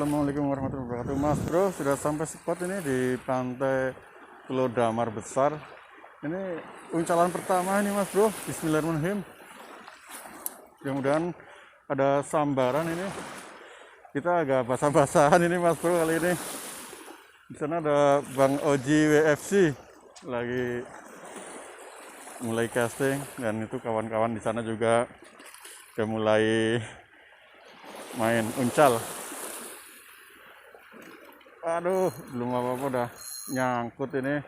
Assalamualaikum warahmatullahi wabarakatuh. Mas bro, sudah sampai spot ini di pantai Pulau Damar besar. Ini uncalan pertama ini mas bro. Bismillahirrahmanirrahim. Mudah-mudahan ada sambaran ini. Kita agak basah-basahan ini mas bro kali ini. Di sana ada Bang Oji WFC lagi mulai casting, dan itu kawan-kawan di sana juga udah mulai main uncal. Aduh, belum apa-apa udah nyangkut ini.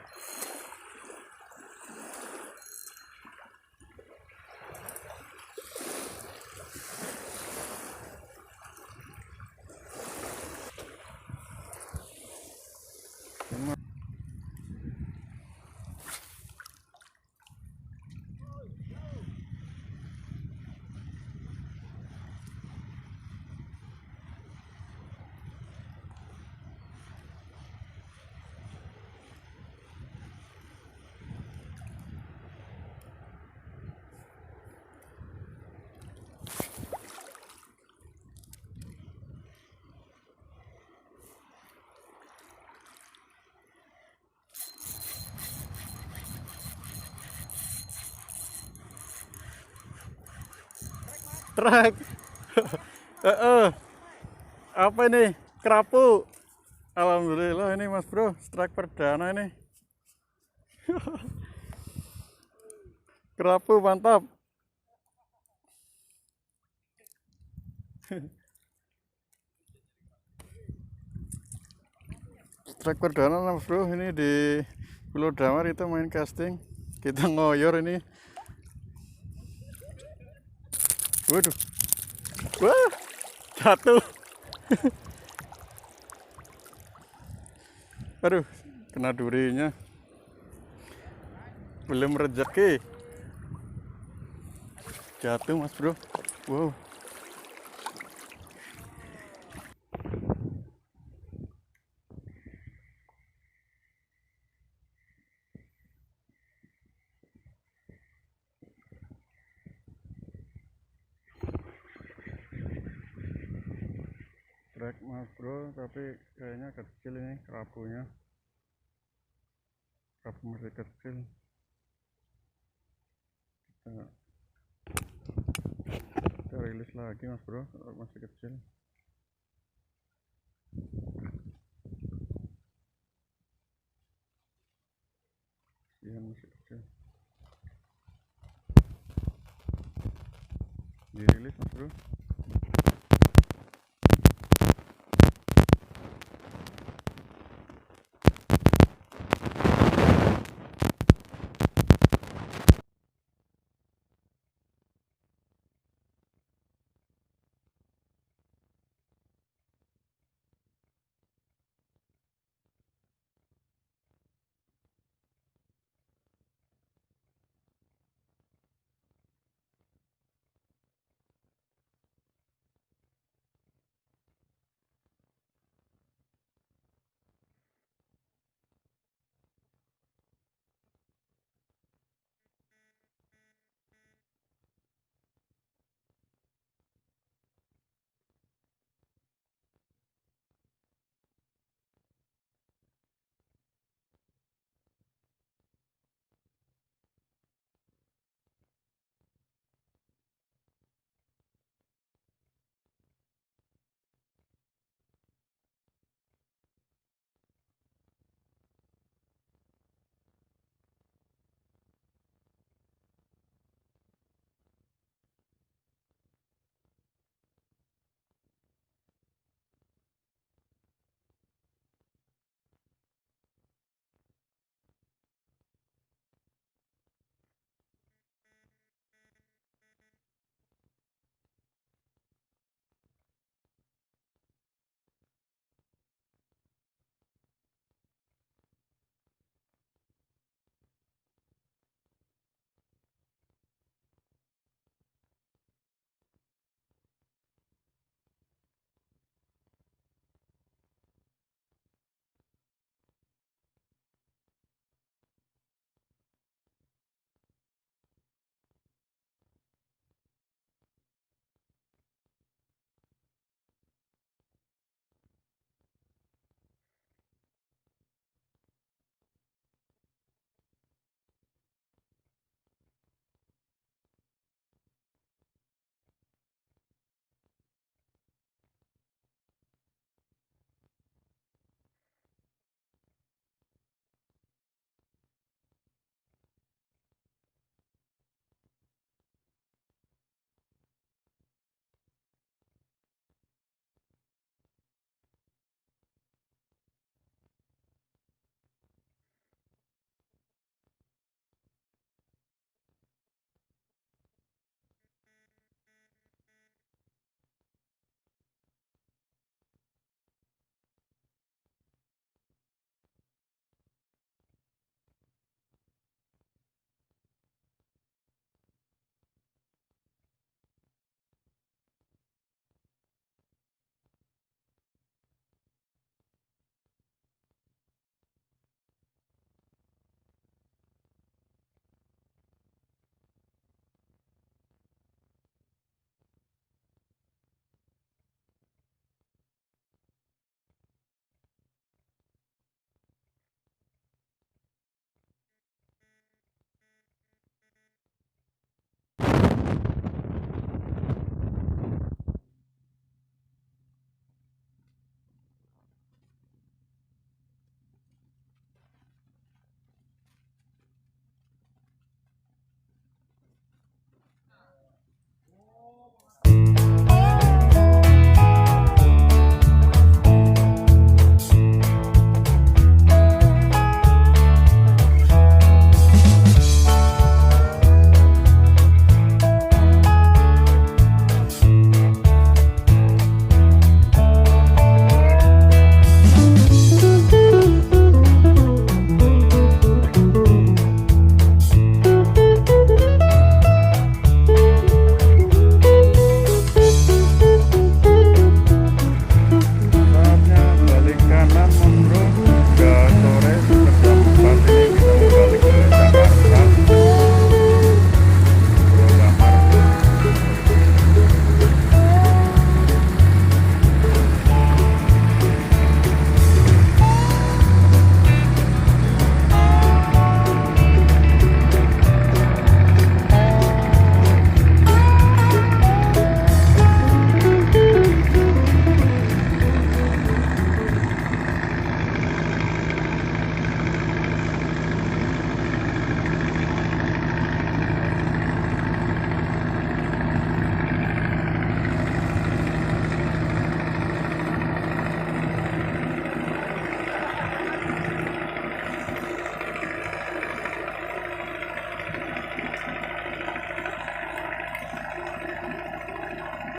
Trek. Apa ini? Kerapu. Alhamdulillah ini mas bro, strike perdana ini. Kerapu mantap. Strike perdana mas bro, ini di Pulau Damar itu main casting. Kita ngoyor ini. Waduh. Wah, jatuh. Aduh, kena durinya. Belum rezeki. Jatuh mas bro. Wow. Trek mas bro, tapi kayaknya kecil ini kerapunya. Kerapu masih kecil. Kita rilis lagi mas bro, masih kecil. Iya masih kecil. Dirilis mas bro.